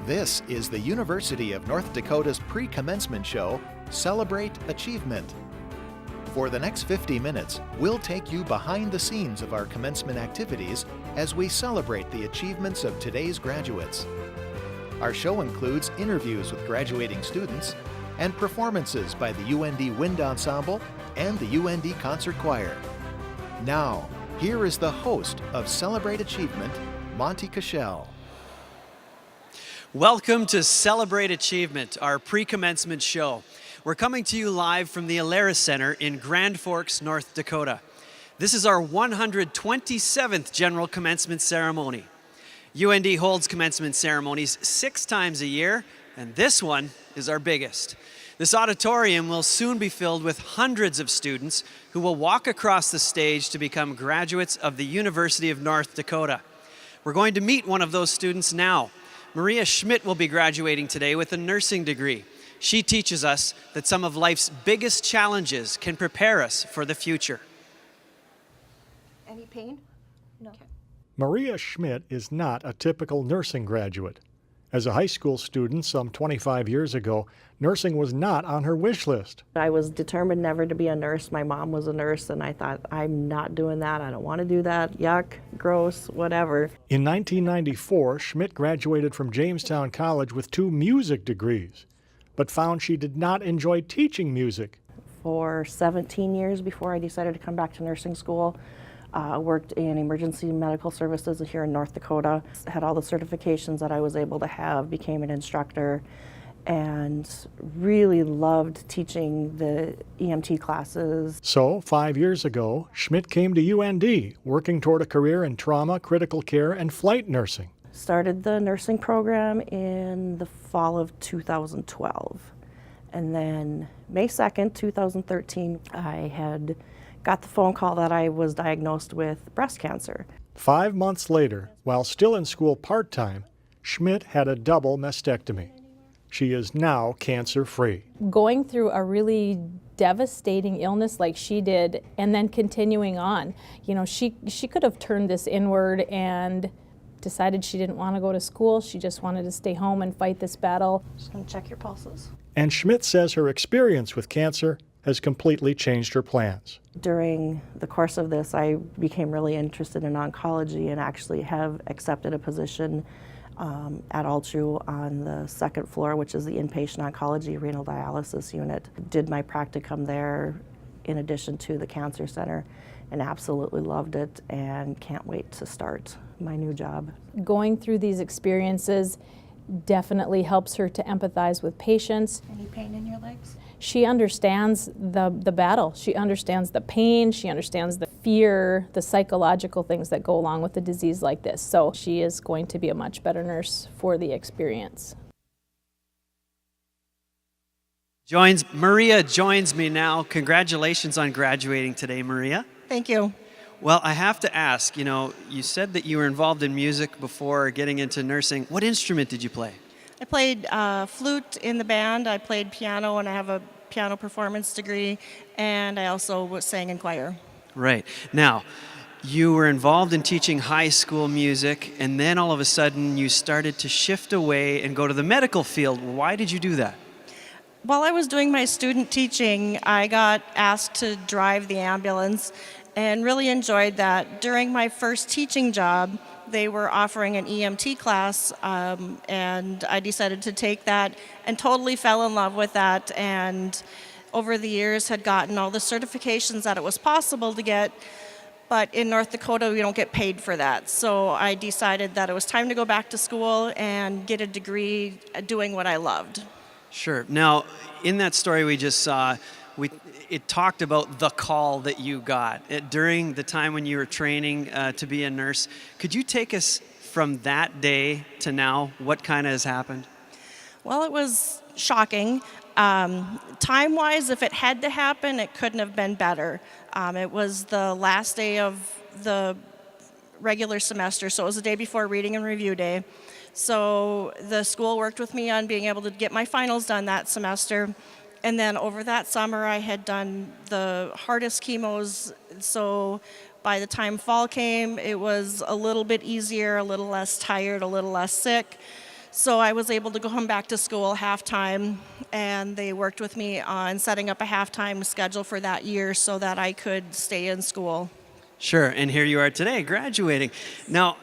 This is the University of North Dakota's pre-commencement show, Celebrate Achievement. For the next 50 minutes, we'll take you behind the scenes of our commencement activities as we celebrate the achievements of today's graduates. Our show includes interviews with graduating students and performances by the UND Wind Ensemble and the UND Concert Choir. Now, here is the host of Celebrate Achievement, Monty Cashel. Welcome to Celebrate Achievement, our pre-commencement show. We're coming to you live from the Alaris Center in Grand Forks, North Dakota. This is our 127th General Commencement Ceremony. UND holds commencement ceremonies 6 times a year, and this one is our biggest. This auditorium will soon be filled with hundreds of students who will walk across the stage to become graduates of the University of North Dakota. We're going to meet one of those students now. Maria Schmidt will be graduating today with a nursing degree. She teaches us that some of life's biggest challenges can prepare us for the future. Any pain? No. Okay. Maria Schmidt is not a typical nursing graduate. As a high school student some 25 years ago, nursing was not on her wish list. I was determined never to be a nurse. My mom was a nurse, and I thought, I'm not doing that. I don't want to do that. Yuck, gross, whatever. In 1994, Schmidt graduated from Jamestown College with 2 music degrees, but found she did not enjoy teaching music. For 17 years before I decided to come back to nursing school, worked in emergency medical services here in North Dakota, had all the certifications that I was able to have, became an instructor, and really loved teaching the EMT classes. So, 5 years ago, Schmidt came to UND, working toward a career in trauma, critical care, and flight nursing. Started the nursing program in the fall of 2012. And then May 2nd, 2013, I had got the phone call that I was diagnosed with breast cancer. 5 months later, while still in school part-time, Schmidt had a double mastectomy. She is now cancer-free. Going through a really devastating illness like she did and then continuing on, you know, she could have turned this inward and decided she didn't want to go to school. She just wanted to stay home and fight this battle. Just going to check your pulses. And Schmidt says her experience with cancer has completely changed her plans. During the course of this, I became really interested in oncology and actually have accepted a position at Altru on the 2nd floor, which is the inpatient oncology renal dialysis unit. Did my practicum there in addition to the cancer center and absolutely loved it and can't wait to start my new job. Going through these experiences definitely helps her to empathize with patients. Any pain in your legs? She understands the battle. She understands the pain. She understands the fear, the psychological things that go along with a disease like this. So she is going to be a much better nurse for the experience. Maria joins me now. Congratulations on graduating today, Maria. Thank you. Well, I have to ask, you know, you said that you were involved in music before getting into nursing. What instrument did you play? I played flute in the band. I played piano, and I have a piano performance degree, and I also sang in choir. Right. Now, you were involved in teaching high school music, and then all of a sudden you started to shift away and go to the medical field. Why did you do that? While I was doing my student teaching, I got asked to drive the ambulance and really enjoyed that. During my first teaching job, they were offering an EMT class, and I decided to take that and totally fell in love with that, and over the years had gotten all the certifications that it was possible to get, but in North Dakota we don't get paid for that. So I decided that it was time to go back to school and get a degree doing what I loved. Sure. Now, in that story we just saw, it talked about the call that you got during the time when you were training to be a nurse. Could you take us from that day to now? What kind of has happened? Well, it was shocking. Time-wise, if it had to happen, it couldn't have been better. It was the last day of the regular semester, so it was the day before reading and review day. So the school worked with me on being able to get my finals done that semester. And then over that summer, I had done the hardest chemos, so by the time fall came, it was a little bit easier, a little less tired, a little less sick. So I was able to go home back to school half-time, and they worked with me on setting up a half-time schedule for that year so that I could stay in school. Sure, and here you are today, graduating. Now,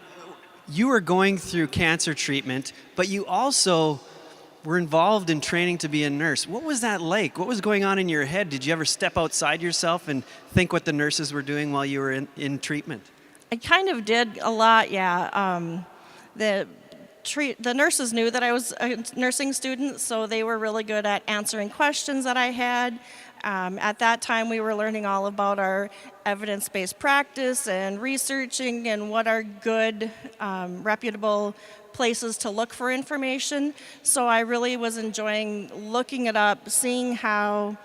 you were going through cancer treatment, but you also were involved in training to be a nurse. What was that like? What was going on in your head? Did you ever step outside yourself and think what the nurses were doing while you were in treatment? I kind of did a lot, yeah. The nurses knew that I was a nursing student, so they were really good at answering questions that I had. At that time, we were learning all about our evidence-based practice and researching and what are good, reputable places to look for information. So I really was enjoying looking it up, seeing how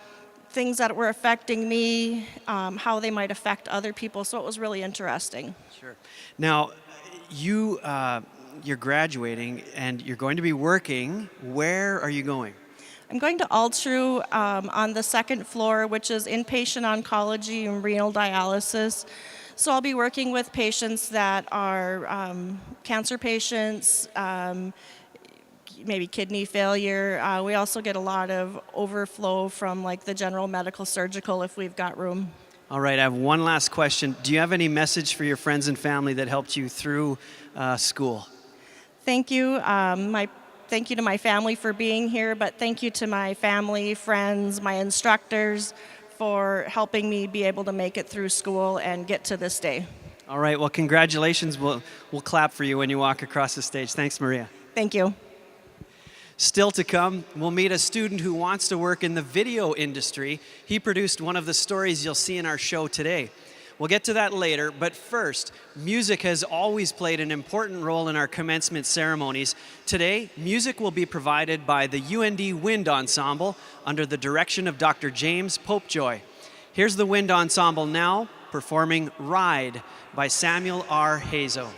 things that were affecting me, how they might affect other people. So it was really interesting. Sure. Now, you're graduating and you're going to be working. Where are you going? I'm going to Altru on the second floor, which is inpatient oncology and renal dialysis. So I'll be working with patients that are cancer patients, maybe kidney failure. We also get a lot of overflow from like the general medical surgical if we've got room. All right, I have one last question. Do you have any message for your friends and family that helped you through school? Thank you. Thank you to my family for being here, but thank you to my family, friends, my instructors for helping me be able to make it through school and get to this day. All right, well, congratulations. We'll clap for you when you walk across the stage. Thanks, Maria. Thank you. Still to come, we'll meet a student who wants to work in the video industry. He produced one of the stories you'll see in our show today. We'll get to that later, but first, music has always played an important role in our commencement ceremonies. Today, music will be provided by the UND Wind Ensemble under the direction of Dr. James Popejoy. Here's the Wind Ensemble now, performing Ride by Samuel R. Hazo.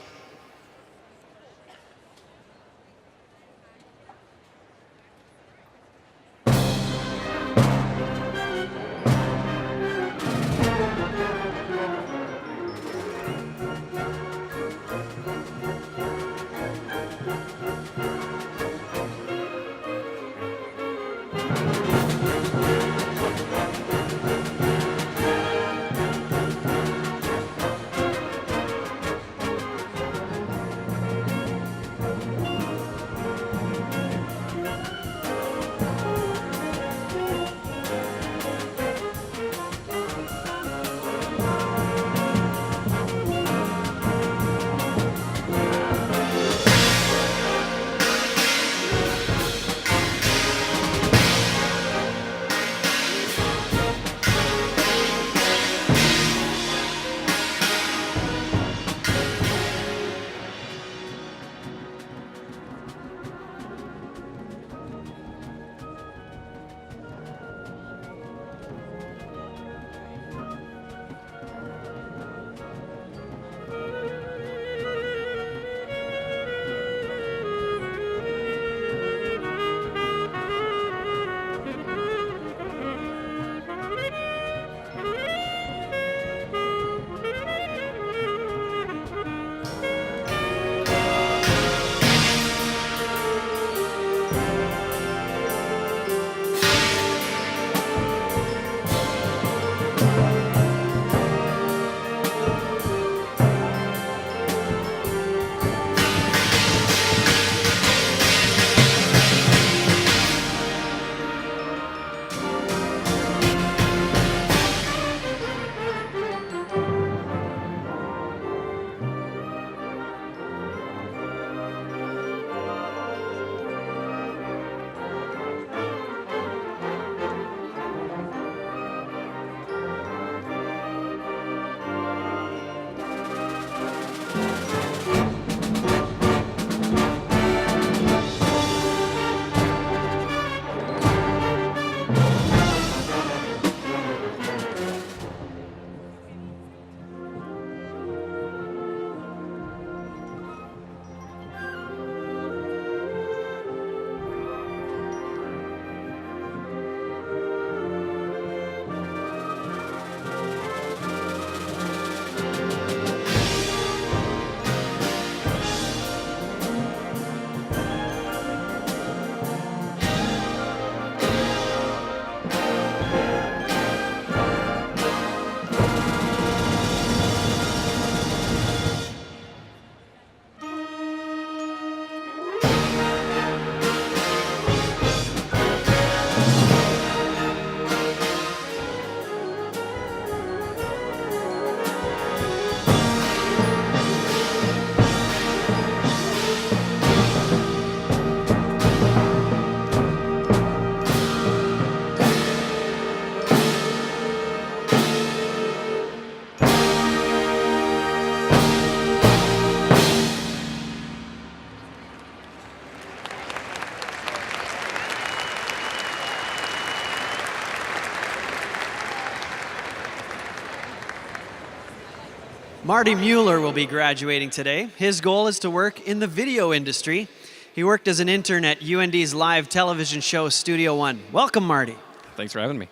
Marty Mueller will be graduating today. His goal is to work in the video industry. He worked as an intern at UND's live television show Studio One. Welcome, Marty. Thanks for having me.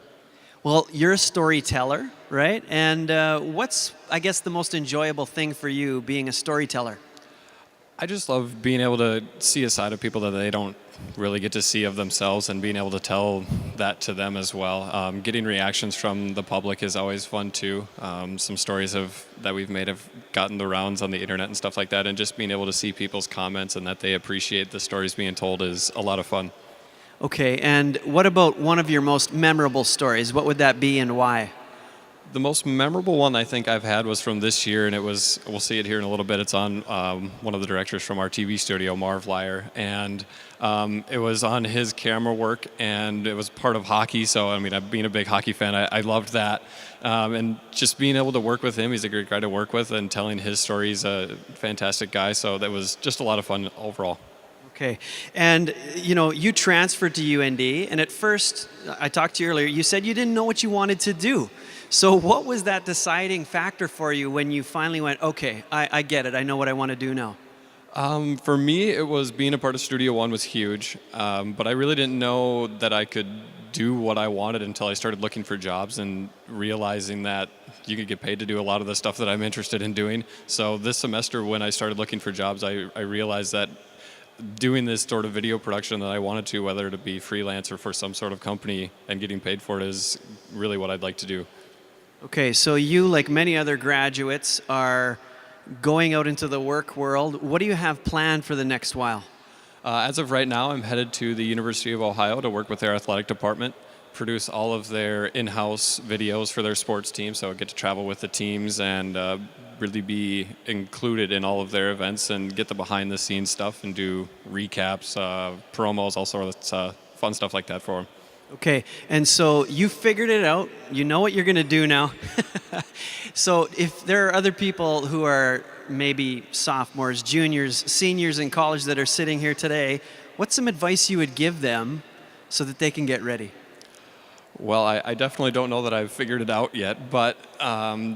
Well, you're a storyteller, right? And what's, I guess, the most enjoyable thing for you being a storyteller? I just love being able to see a side of people that they don't really get to see of themselves and being able to tell that to them as well. Getting reactions from the public is always fun too. Some stories that we've made have gotten the rounds on the internet and stuff like that, and just being able to see people's comments and that they appreciate the stories being told is a lot of fun. Okay, and what about one of your most memorable stories? What would that be and why? The most memorable one I think I've had was from this year, and it was, we'll see it here in a little bit, it's on one of the directors from our TV studio, Marv Lyer, and it was on his camera work, and it was part of hockey, so I mean, being a big hockey fan, I loved that, and just being able to work with him, he's a great guy to work with, and telling his story, he's a fantastic guy, so that was just a lot of fun overall. Okay, and you transferred to UND, and at first, I talked to you earlier, you said you didn't know what you wanted to do. So what was that deciding factor for you when you finally went, okay, I get it, I know what I want to do now? For me, it was being a part of Studio One was huge, but I really didn't know that I could do what I wanted until I started looking for jobs and realizing that you could get paid to do a lot of the stuff that I'm interested in doing. So this semester when I started looking for jobs, I realized that doing this sort of video production that I wanted to, whether it be freelance or for some sort of company and getting paid for it, is really what I'd like to do. Okay, so you, like many other graduates, are going out into the work world. What do you have planned for the next while? As of right now, I'm headed to the University of Ohio to work with their athletic department, produce all of their in-house videos for their sports team, so I get to travel with the teams and really be included in all of their events and get the behind-the-scenes stuff and do recaps, promos, all sorts of fun stuff like that for them. Okay, and so you figured it out. You know what you're going to do now. So if there are other people who are maybe sophomores, juniors, seniors in college that are sitting here today, what's some advice you would give them so that they can get ready? Well, I definitely don't know that I've figured it out yet, but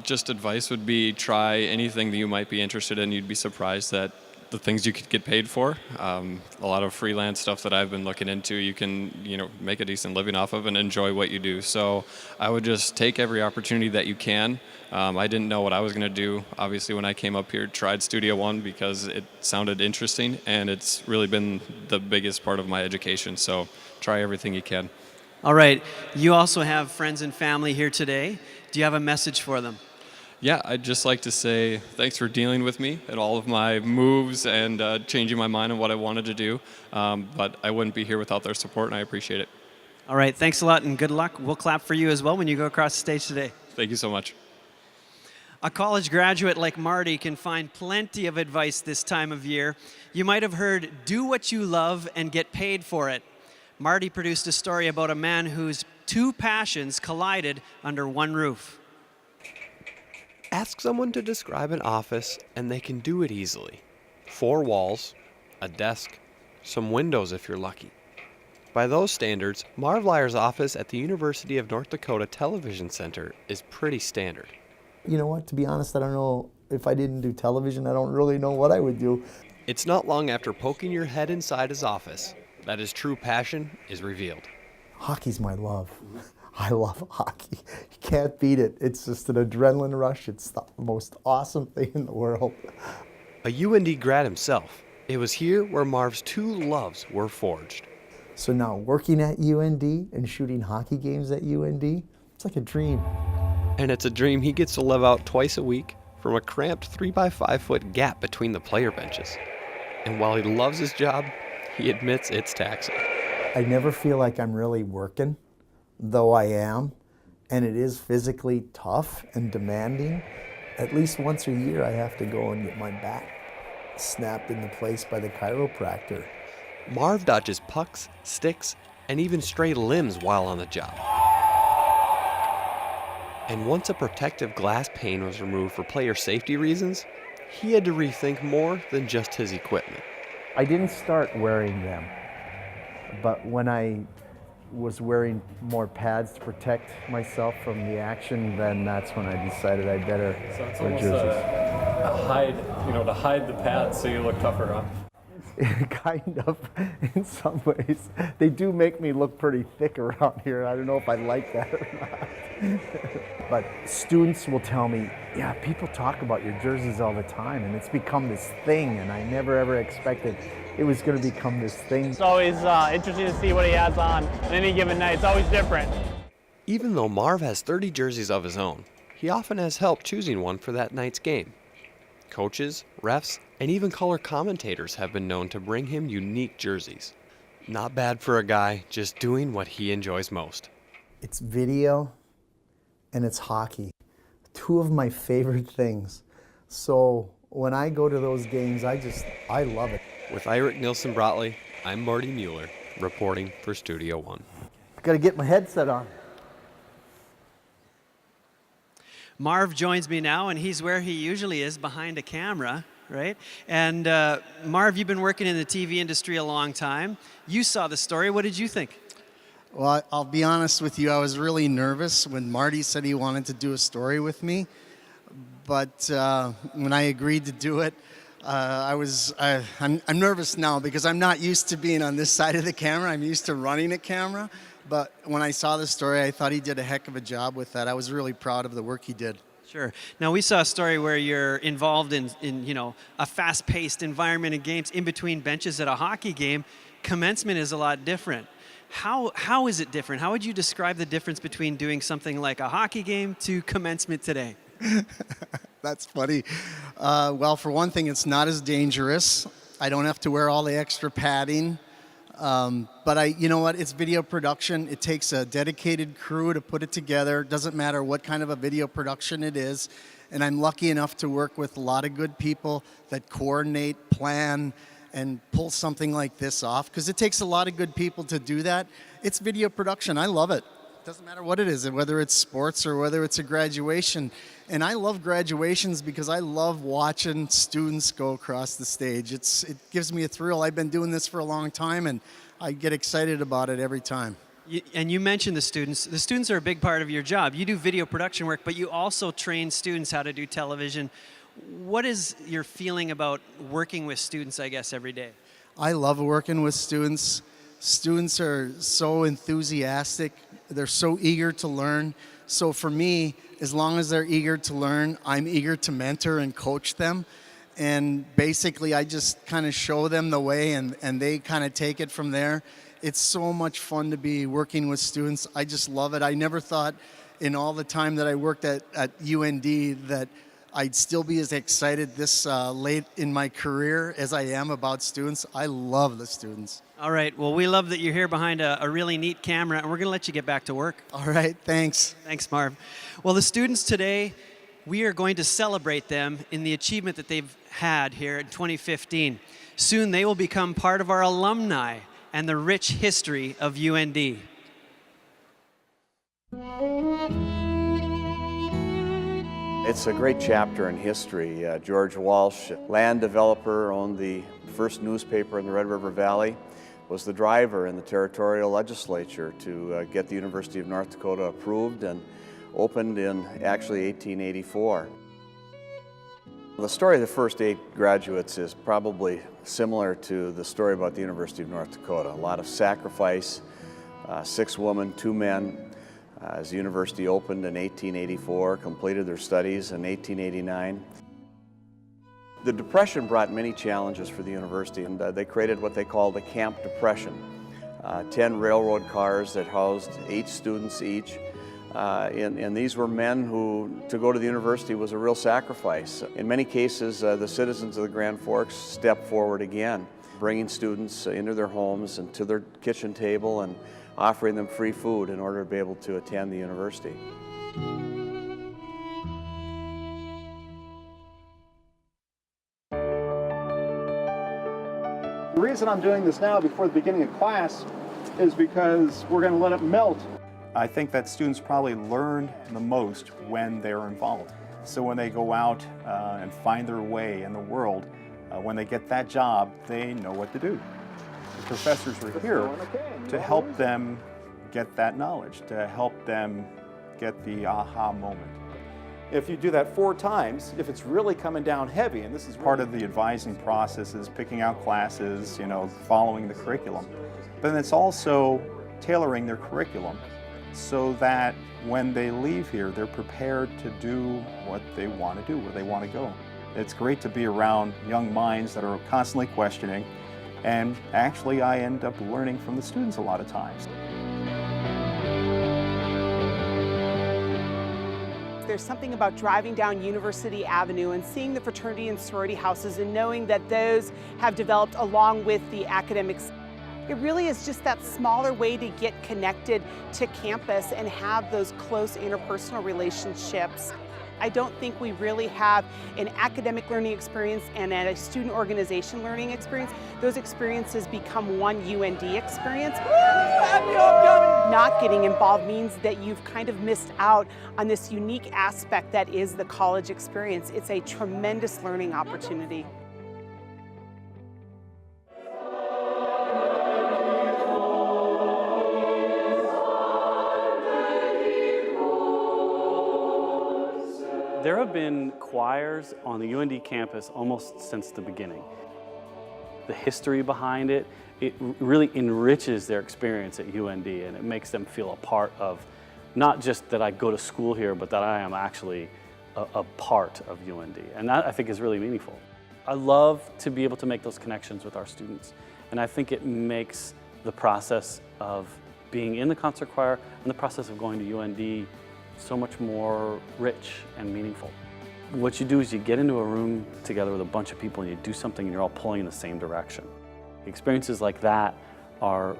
just advice would be try anything that you might be interested in. You'd be surprised that the things you could get paid for. A lot of freelance stuff that I've been looking into, you can make a decent living off of and enjoy what you do. So I would just take every opportunity that you can. I didn't know what I was going to do. Obviously, when I came up here, tried Studio One because it sounded interesting, and it's really been the biggest part of my education. So try everything you can. All right. You also have friends and family here today. Do you have a message for them? Yeah, I'd just like to say thanks for dealing with me and all of my moves and changing my mind on what I wanted to do. But I wouldn't be here without their support, and I appreciate it. All right. Thanks a lot, and good luck. We'll clap for you as well when you go across the stage today. Thank you so much. A college graduate like Marty can find plenty of advice this time of year. You might have heard, do what you love and get paid for it. Marty produced a story about a man whose two passions collided under one roof. Ask someone to describe an office, and they can do it easily. 4 walls, a desk, some windows if you're lucky. By those standards, Marv Lyer's office at the University of North Dakota Television Center is pretty standard. You know what, to be honest, I don't know if I didn't do television, I don't really know what I would do. It's not long after poking your head inside his office that his true passion is revealed. Hockey's my love. I love hockey. You can't beat it. It's just an adrenaline rush. It's the most awesome thing in the world. A UND grad himself, it was here where Marv's two loves were forged. So now working at UND and shooting hockey games at UND, it's like a dream. And it's a dream he gets to live out twice a week from a cramped 3x5 foot gap between the player benches. And while he loves his job, he admits it's taxing. I never feel like I'm really working, though I am, and it is physically tough and demanding. At least once a year I have to go and get my back snapped into place by the chiropractor. Marv dodges pucks, sticks, and even stray limbs while on the job. And once a protective glass pane was removed for player safety reasons, he had to rethink more than just his equipment. I didn't start wearing them, but when I was wearing more pads to protect myself from the action, then that's when I decided I better wear jerseys. to hide the pads so you look tougher, huh? Kind of, in some ways. They do make me look pretty thick around here. I don't know if I like that or not. But students will tell me, yeah, people talk about your jerseys all the time, and it's become this thing, and I never ever expected it was going to become this thing. It's always interesting to see what he has on any given night. It's always different. Even though Marv has 30 jerseys of his own, he often has help choosing one for that night's game. Coaches, refs, and even color commentators have been known to bring him unique jerseys. Not bad for a guy just doing what he enjoys most. It's video and it's hockey. Two of my favorite things. So when I go to those games, I love it. With Eirik Nilsson-Bratley, I'm Marty Mueller, reporting for Studio One. Got to get my headset on. Marv joins me now, and he's where he usually is, behind a camera, right? And Marv, you've been working in the TV industry a long time. You saw the story. What did you think? Well, I'll be honest with you. I was really nervous when Marty said he wanted to do a story with me. But when I agreed to do it, I'm nervous now because I'm not used to being on this side of the camera. I'm used to running a camera. But when I saw the story, I thought he did a heck of a job with that. I was really proud of the work he did. Sure. Now, we saw a story where you're involved in a fast-paced environment in games in between benches at a hockey game. Commencement is a lot different. How is it different? How would you describe the difference between doing something like a hockey game to commencement today? That's funny. Well, for one thing, it's not as dangerous. I don't have to wear all the extra padding. But you know what? It's video production. It takes a dedicated crew to put it together. It doesn't matter what kind of a video production it is. And I'm lucky enough to work with a lot of good people that coordinate, plan, and pull something like this off. Because it takes a lot of good people to do that. It's video production. I love it. It doesn't matter what it is, whether it's sports or whether it's a graduation. And I love graduations because I love watching students go across the stage. It gives me a thrill. I've been doing this for a long time, and I get excited about it every time. And you mentioned the students. The students are a big part of your job. You do video production work, but you also train students how to do television. What is your feeling about working with students, I guess, every day? I love working with students. Students are so enthusiastic. They're so eager to learn. So for me, as long as they're eager to learn, I'm eager to mentor and coach them. And basically, I just kind of show them the way, and they kind of take it from there. It's so much fun to be working with students. I just love it. I never thought in all the time that I worked at UND that I'd still be as excited this late in my career as I am about students. I love the students. All right. Well, we love that you're here behind a really neat camera, and we're going to let you get back to work. All right. Thanks. Thanks, Marv. Well, the students today, we are going to celebrate them in the achievement that they've had here in 2015. Soon they will become part of our alumni and the rich history of UND. It's a great chapter in history. George Walsh, land developer, owned the first newspaper in the Red River Valley, was the driver in the territorial legislature to get the University of North Dakota approved and opened in actually 1884. The story of the first 8 graduates is probably similar to the story about the University of North Dakota. A lot of sacrifice, 6 women, 2 men. As the university opened in 1884, completed their studies in 1889. The Depression brought many challenges for the university, and they created what they call the Camp Depression. 10 railroad cars that housed 8 students each. And these were men who, to go to the university was a real sacrifice. In many cases, the citizens of the Grand Forks stepped forward again, bringing students into their homes and to their kitchen table and offering them free food in order to be able to attend the university. The reason I'm doing this now before the beginning of class is because we're going to let it melt. I think that students probably learn the most when they're involved. So when they go out and find their way in the world, when they get that job, they know what to do. The professors are here to help them get that knowledge, to help them get the aha moment. If you do that 4 times, if it's really coming down heavy, and this is part of the advising process is picking out classes, following the curriculum. But then it's also tailoring their curriculum so that when they leave here, they're prepared to do what they want to do, where they want to go. It's great to be around young minds that are constantly questioning, and actually I end up learning from the students a lot of times. There's something about driving down University Avenue and seeing the fraternity and sorority houses and knowing that those have developed along with the academics. It really is just that smaller way to get connected to campus and have those close interpersonal relationships. I don't think we really have an academic learning experience and a student organization learning experience. Those experiences become one UND experience. Not getting involved means that you've kind of missed out on this unique aspect that is the college experience. It's a tremendous learning opportunity. There have been choirs on the UND campus almost since the beginning. The history behind it, it really enriches their experience at UND, and it makes them feel a part of, not just that I go to school here, but that I am actually a part of UND. And that, I think, is really meaningful. I love to be able to make those connections with our students, and I think it makes the process of being in the concert choir and the process of going to UND so much more rich and meaningful. What you do is you get into a room together with a bunch of people and you do something and you're all pulling in the same direction. Experiences like that are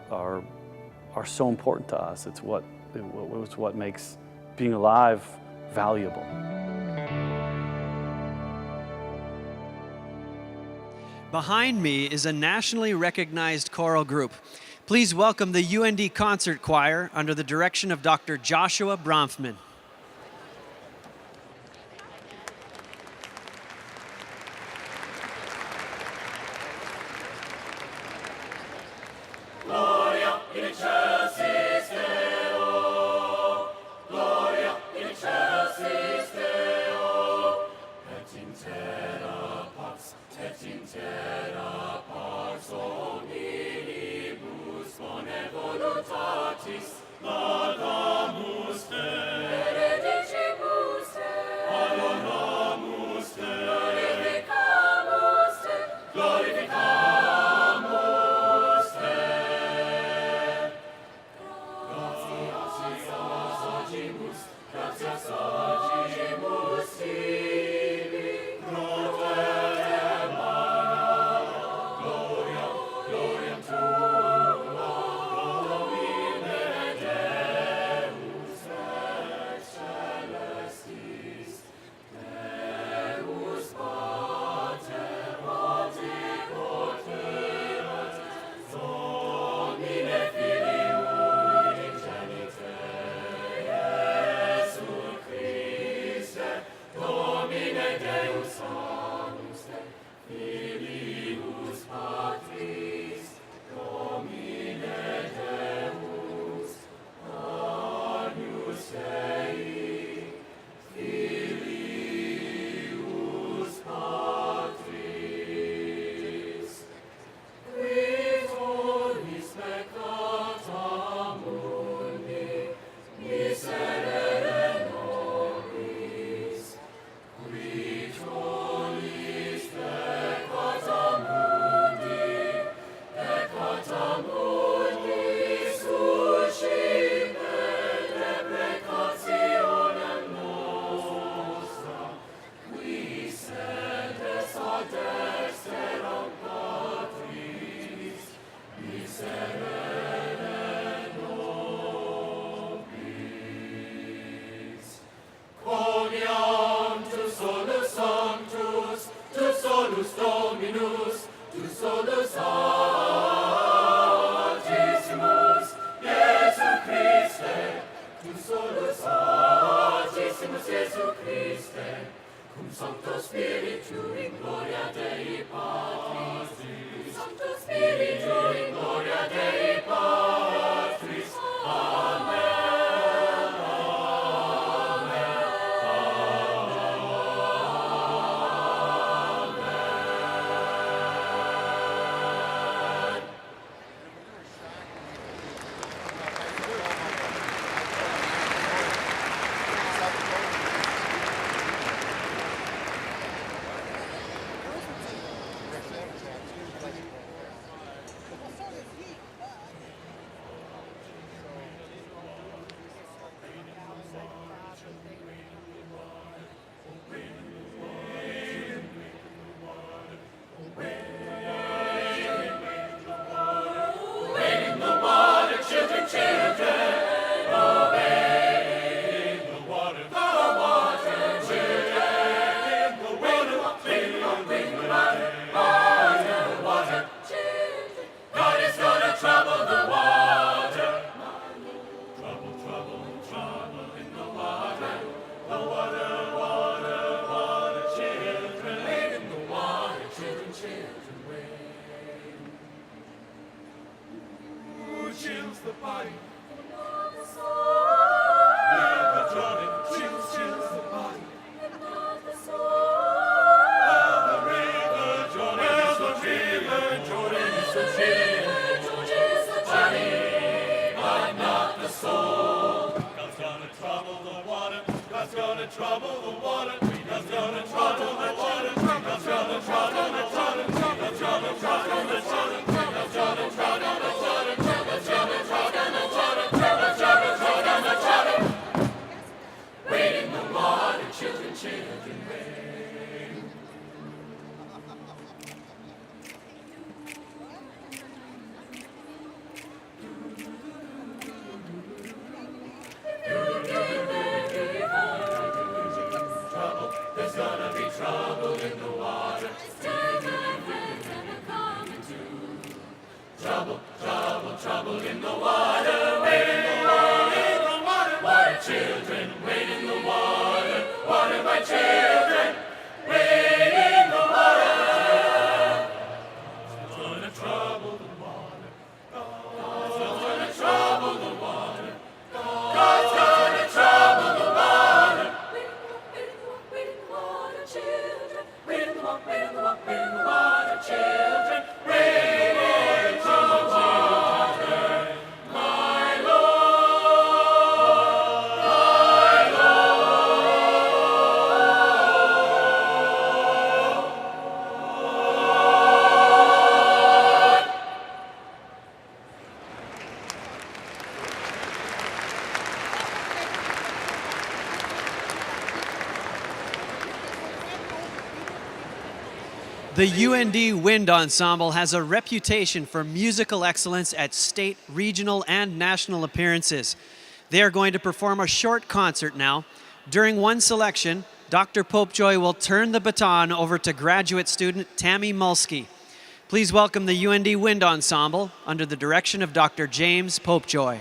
so important to us. It's what makes being alive valuable. Behind me is a nationally recognized choral group. Please welcome the UND Concert Choir under the direction of Dr. Joshua Bronfman. Gloria in excelsis Deo, Gloria in excelsis Deo, et in terra pax omnibus bone voluntatis laudamus te, benedicimus te, adoramus te, glorificamus te, glorificamus te. Gratias agimus tibi, gloria tuum, Domine Deus et celestis, Deus Pater omnipotent, Domine Filium ingenite, Iesu Christe, Domine Deus anus te, Filius Patris, Domine Deus, Agnus Dei, Filius Patris, qui tollis peccata mundi, miserere nobis, qui tollis peccata mundi, suscipe deprecationem nostra, qui sedes ad dexteram Patris, miserere nobis. Quoniam tu solus sanctus, tu solus Dominus, tu solus Altissimus, Iesu Christe, tu solus Altissimus, Iesu Christe, cum Sancto Spiritu in gloria Dei Patris, cum Sancto Spiritu in gloria Dei Patris. Amen, amen, amen. children wait. Who chills the body? River Jordan chills the body. The river Jordan is so chill the body, but not the soul. God's gonna trouble the water. God's gonna trouble the water. God's gonna trouble the water. God's gonna trouble the water. God's gonna trouble the water. God's gonna trouble the water. God's gonna trouble the water. God's gonna trouble the water. Wade in the water, children, children, wade. Trouble, there's gonna be trouble in the water. Trouble, trouble, trouble in the water. Wade in the water, water children. Wade in the water, water my children. Wade in the water. It's gonna trouble the water. God's gonna trouble the water. God's gonna trouble the water. Wade in the water, children. Wade in the water, wade in the water, wade in the water, children. Wade in the water, children. My Lord, my Lord. The UND Wind Ensemble has a reputation for musical excellence at state, regional, and national appearances. They are going to perform a short concert now. During one selection, Dr. Popejoy will turn the baton over to graduate student Tammy Mulsky. Please welcome the UND Wind Ensemble under the direction of Dr. James Popejoy.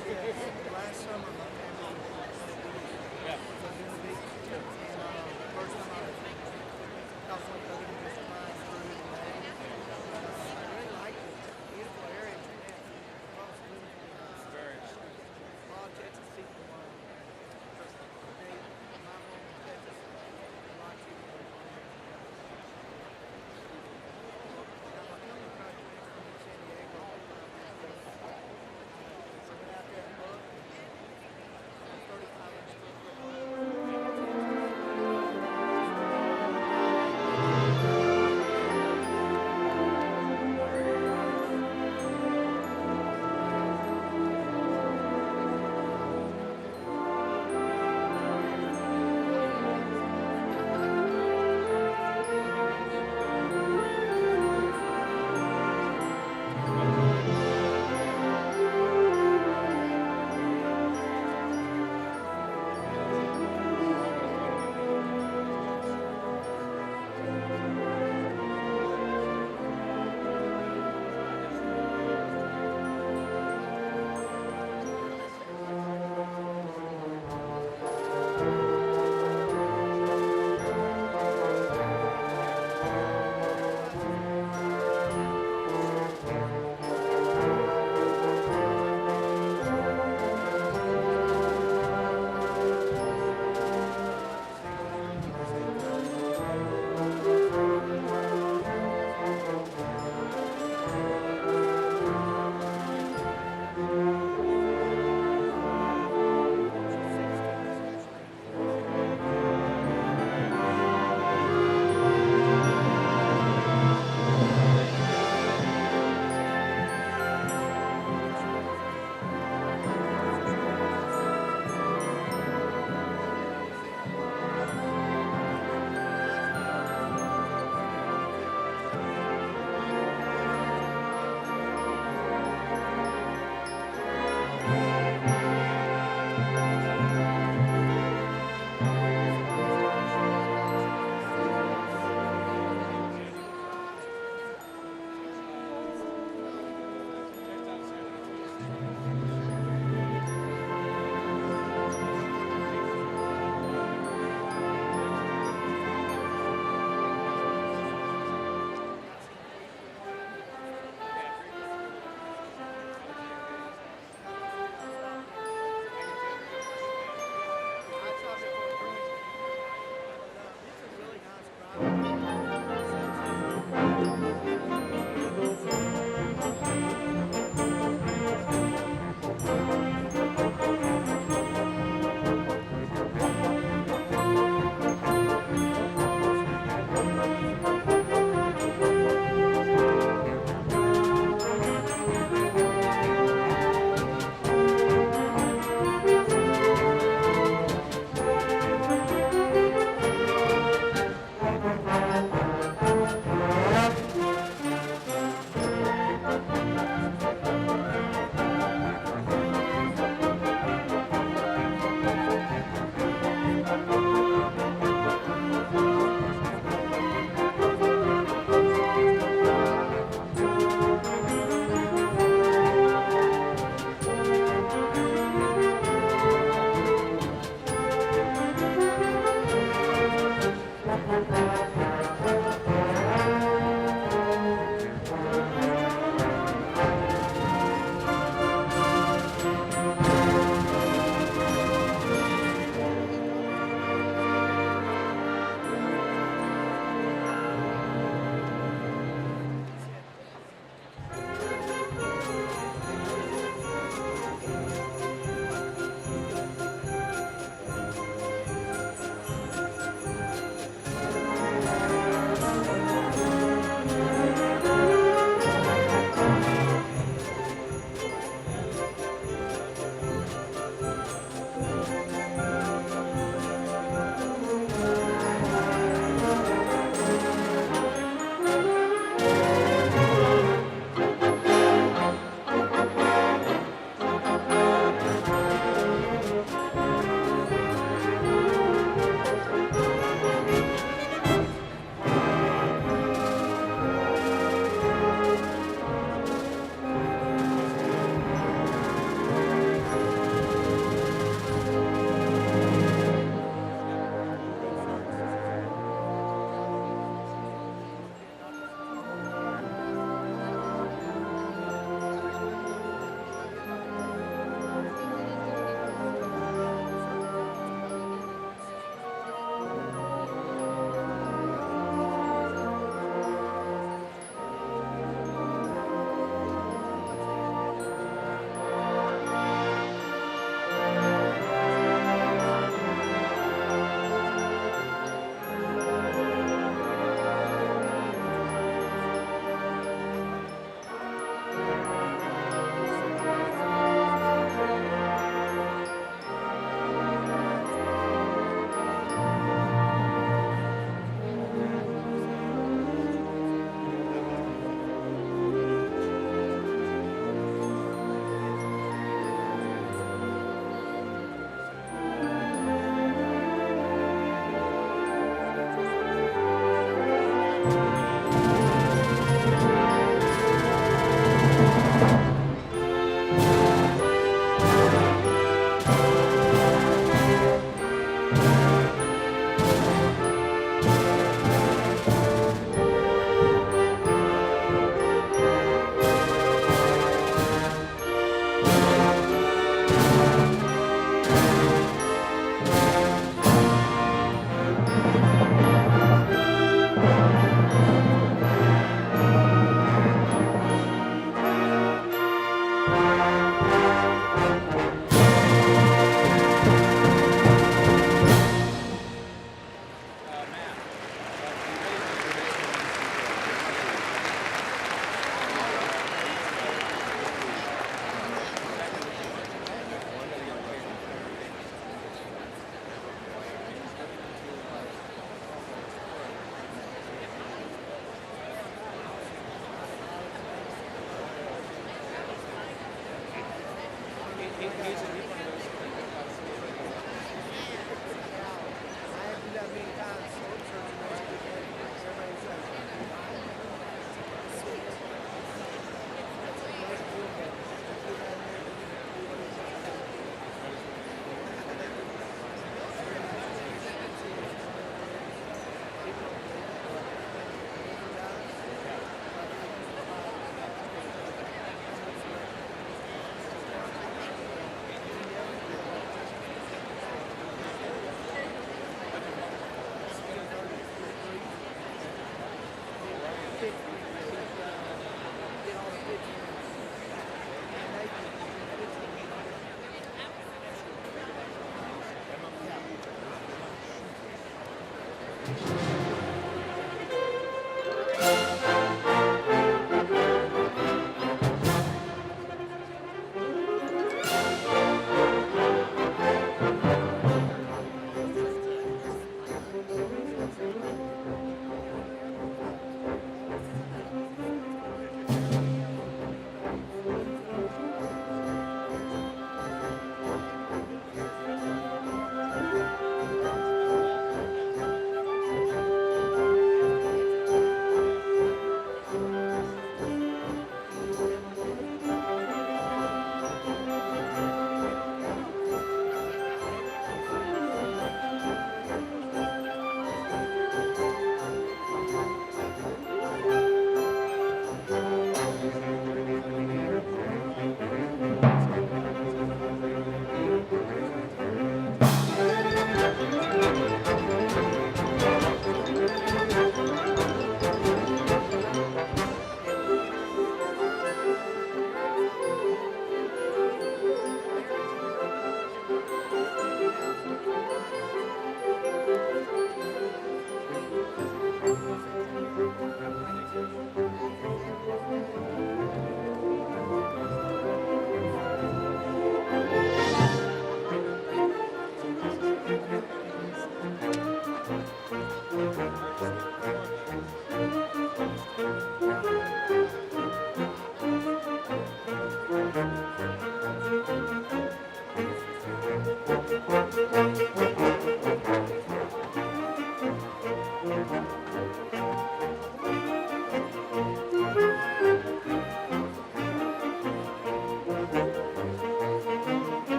Last summer, my family was in the beach, and first time I felt like I didn't just flying through the day. I really liked it. Beautiful area. Very nice. A lot of Texas people my home in Texas, a lot of people got my film project from San Diego. So I went out there and looked. 35 inch.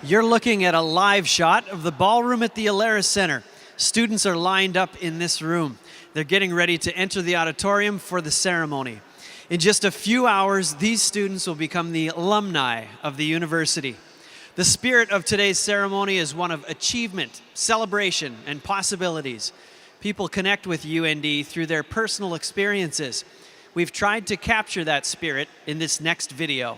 You're looking at a live shot of the ballroom at the Alaris Center. Students are lined up in this room. They're getting ready to enter the auditorium for the ceremony. In just a few hours, these students will become the alumni of the university. The spirit of today's ceremony is one of achievement, celebration, and possibilities. People connect with UND through their personal experiences. We've tried to capture that spirit in this next video.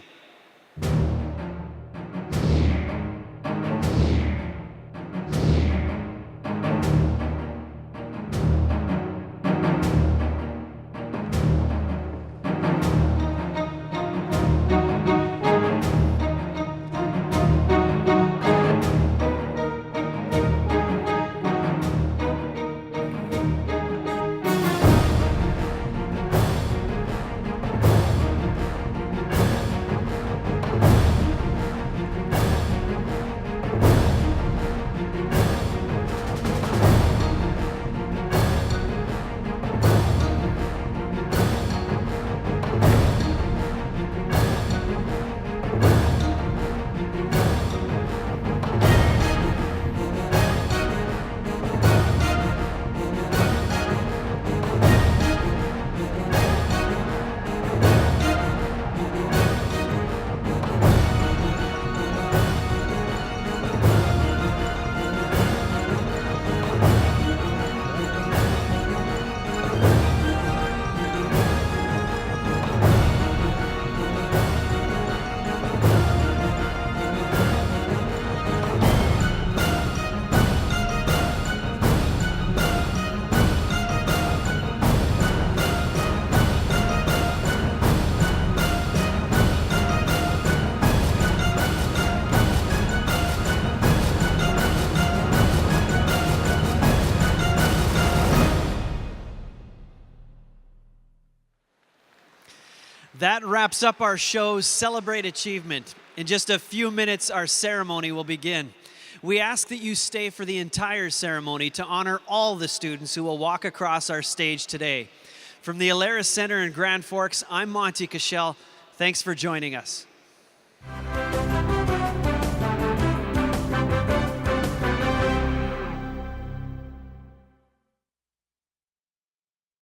That wraps up our show, Celebrate Achievement. In just a few minutes, our ceremony will begin. We ask that you stay for the entire ceremony to honor all the students who will walk across our stage today. From the Alaris Center in Grand Forks, I'm Monty Cashel. Thanks for joining us.